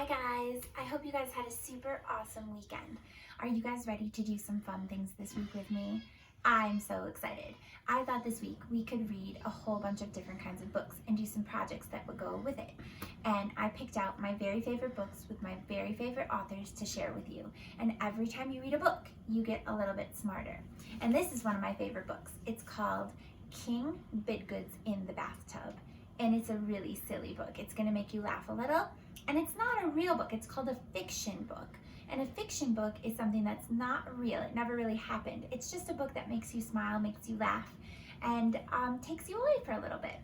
Hi guys, I hope you guys had a super awesome weekend. Are you guys ready to do some fun things this week with me? I'm so excited. I thought this week we could read a whole bunch of different kinds of books and do some projects that would go with it. And I picked out my very favorite books with my very favorite authors to share with you. And every time you read a book, you get a little bit smarter. And this is one of my favorite books. It's called King Bidgood's in the Bathtub. And it's a really silly book. It's gonna make you laugh a little. And it's not a real book, it's called a fiction book. And a fiction book is something that's not real, it never really happened. It's just a book that makes you smile, makes you laugh, and takes you away for a little bit.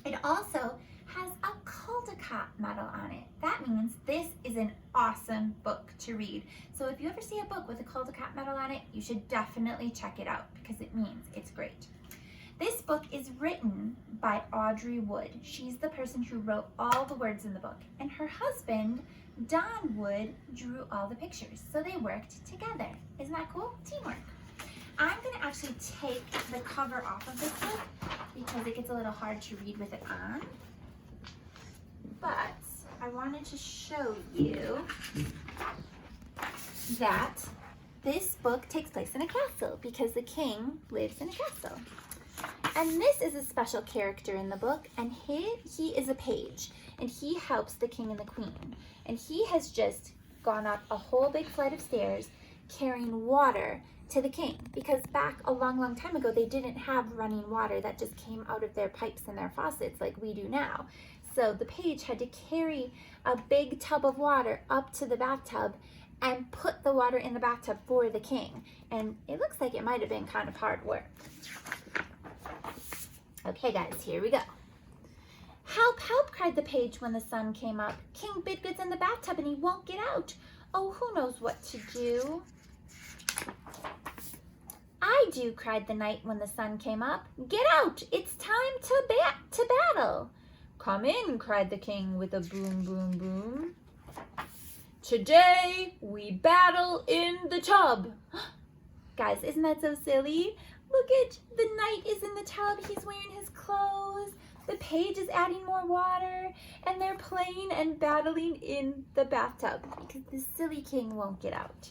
It also has a Caldecott medal on it. That means this is an awesome book to read. So if you ever see a book with a Caldecott medal on it, you should definitely check it out because it means it's great. This book is written by Audrey Wood. She's the person who wrote all the words in the book. And her husband, Don Wood, drew all the pictures. So they worked together. Isn't that cool? Teamwork. I'm gonna actually take the cover off of this book because it gets a little hard to read with it on. But I wanted to show you that this book takes place in a castle because the king lives in a castle. And this is a special character in the book, and he is a page, and he helps the king and the queen. And he has just gone up a whole big flight of stairs carrying water to the king, because back a long, long time ago, they didn't have running water that just came out of their pipes and their faucets like we do now. So the page had to carry a big tub of water up to the bathtub and put the water in the bathtub for the king. And it looks like it might have been kind of hard work. Okay guys, here we go. Help, help, cried the page when the sun came up. King Bidgood's in the bathtub and he won't get out. Oh, who knows what to do? I do, cried the knight when the sun came up. Get out, it's time to battle. Come in, cried the king with a boom, boom, boom. Today we battle in the tub. Guys, isn't that so silly? Look at the knight is in the tub, he's wearing his clothes, the page is adding more water, and they're playing and battling in the bathtub because the silly king won't get out.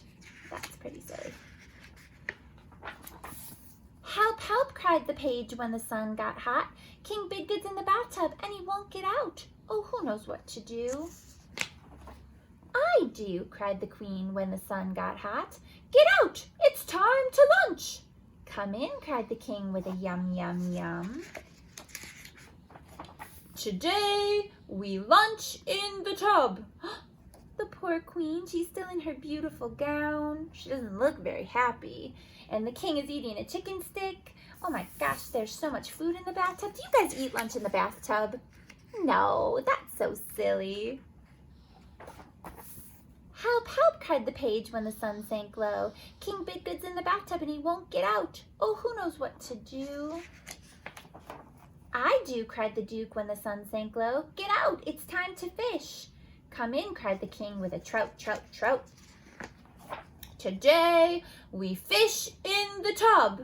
That's pretty silly. Help, help, cried the page when the sun got hot. King Bidgood's in the bathtub and he won't get out. Oh, who knows what to do? I do, cried the queen when the sun got hot. Get out, it's time to lunch. Come in, cried the king with a yum, yum, yum. Today we lunch in the tub. The poor queen, she's still in her beautiful gown. She doesn't look very happy. And the king is eating a chicken stick. Oh my gosh, there's so much food in the bathtub. Do you guys eat lunch in the bathtub? No, that's so silly. Help, help, cried the page when the sun sank low. King Bidgood's in the bathtub and he won't get out. Oh, who knows what to do? I do, cried the duke when the sun sank low. Get out, it's time to fish. Come in, cried the king with a trout, trout, trout. Today we fish in the tub.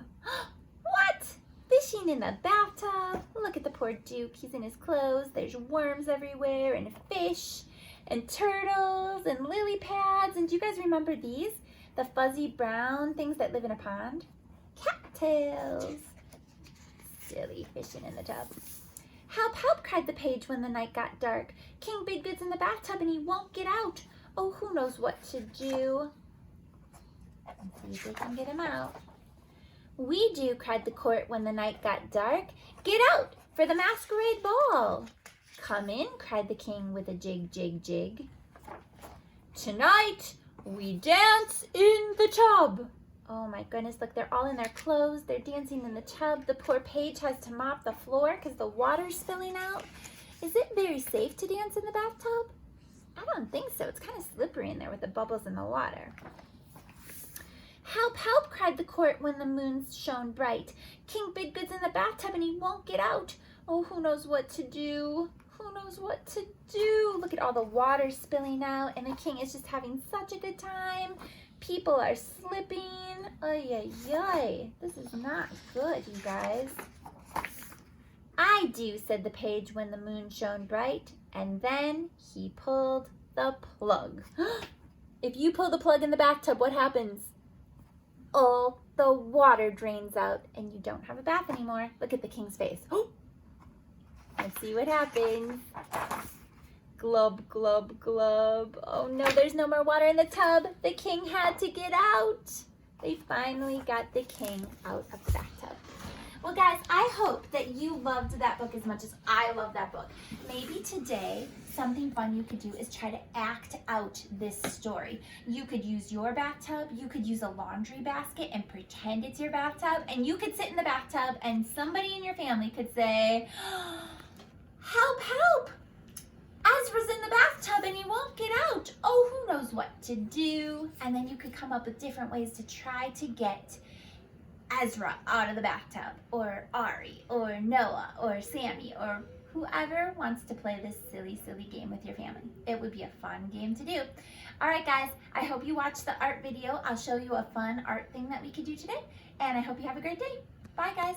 What? Fishing in the bathtub? Look at the poor duke, he's in his clothes. There's worms everywhere and fish and turtles and lily pads. And do you guys remember these? The fuzzy brown things that live in a pond? Cattails. Silly fishing in the tub. Help, help, cried the page when the night got dark. King Bidgood's in the bathtub and he won't get out. Oh, who knows what to do? Let's see if we can get him out. We do, cried the court when the night got dark. Get out for the masquerade ball. Come in, cried the king with a jig, jig, jig. Tonight we dance in the tub. Oh my goodness, look, they're all in their clothes. They're dancing in the tub. The poor page has to mop the floor because the water's spilling out. Is it very safe to dance in the bathtub? I don't think so. It's kind of slippery in there with the bubbles in the water. Help, help, cried the court when the moon shone bright. King Bidgood's in the bathtub and he won't get out. Oh, who knows what to do? Who knows what to do? Look at all the water spilling out and the king is just having such a good time. People are slipping. Ay, ay, ay. This is not good, you guys. I do, said the page when the moon shone bright. And then he pulled the plug. If you pull the plug in the bathtub, what happens? All the water drains out and you don't have a bath anymore. Look at the king's face. And see what happens. Glub, glub, glub. Oh no, there's no more water in the tub. The king had to get out. They finally got the king out of the bathtub. Well, guys, I hope that you loved that book as much as I love that book. Maybe today, something fun you could do is try to act out this story. You could use your bathtub, you could use a laundry basket and pretend it's your bathtub, and you could sit in the bathtub and somebody in your family could say, help, help! Ezra's in the bathtub and he won't get out. Oh, who knows what to do? And then you could come up with different ways to try to get Ezra out of the bathtub, or Ari, or Noah, or Sammy, or whoever wants to play this silly, silly game with your family. It would be a fun game to do. All right, guys, I hope you watched the art video. I'll show you a fun art thing that we could do today, and I hope you have a great day. Bye, guys.